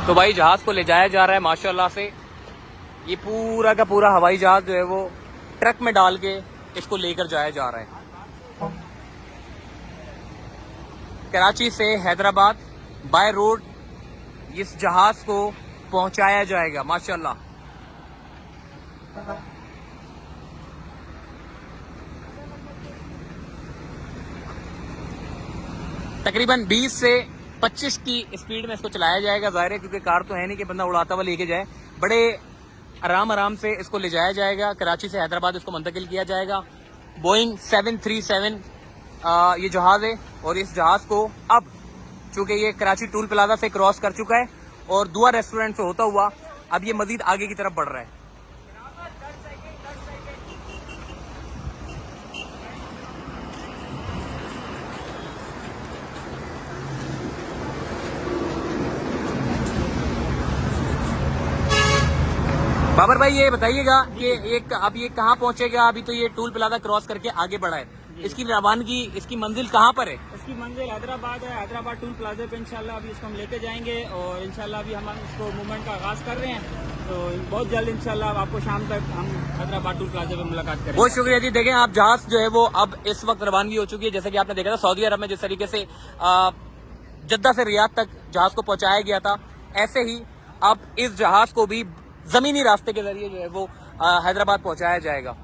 तो भाई जहाज को ले जाया जा रहा है माशाल्लाह से। ये पूरा का पूरा हवाई जहाज जो है वो ट्रक में डाल के इसको लेकर जाया जा रहा है। कराची से हैदराबाद बाय रोड इस जहाज को पहुंचाया जाएगा माशाल्लाह। तकरीबन 20 से 25 की स्पीड में इसको चलाया जाएगा। जाहिर है क्योंकि कार तो है नहीं कि बंदा उड़ाता हुआ लेके जाए, बड़े आराम आराम से इसको ले जाया जाएगा। कराची से हैदराबाद इसको मुंतकिल किया जाएगा। बोइंग 737 ये जहाज है और इस जहाज को अब चूंकि ये कराची टूल प्लाजा से क्रॉस कर चुका है और दुआ रेस्टोरेंट से होता हुआ अब ये मजीद आगे की तरफ बढ़ रहा है। बाबर भाई ये बताइएगा कि एक अब ये कहाँ पहुंचेगा? अभी तो ये टूल प्लाजा क्रॉस करके आगे बढ़ा है, इसकी रवानगी, इसकी मंजिल कहाँ पर है? इसकी मंजिल हैदराबाद है। हैदराबाद टूल प्लाजा पे इंशाल्लाह अभी इसको हम लेके जाएंगे और इंशाल्लाह अभी हम इसको मूवमेंट का आगाज कर रहे हैं। तो बहुत जल्द इंशाल्लाह आपको शाम तक हम हैदराबाद टूल प्लाजा पे मुलाकात करेंगे। बहुत शुक्रिया जी। देखें आप जहाज जो है वो अब इस वक्त रवानगी हो चुकी है। जैसे कि आपने देखा था सऊदी अरब में जिस तरीके से जद्दा से रियाद तक जहाज को पहुंचाया गया था, ऐसे ही अब इस जहाज को भी जमीनी रास्ते के जरिए जो है वो हैदराबाद पहुंचाया जाएगा।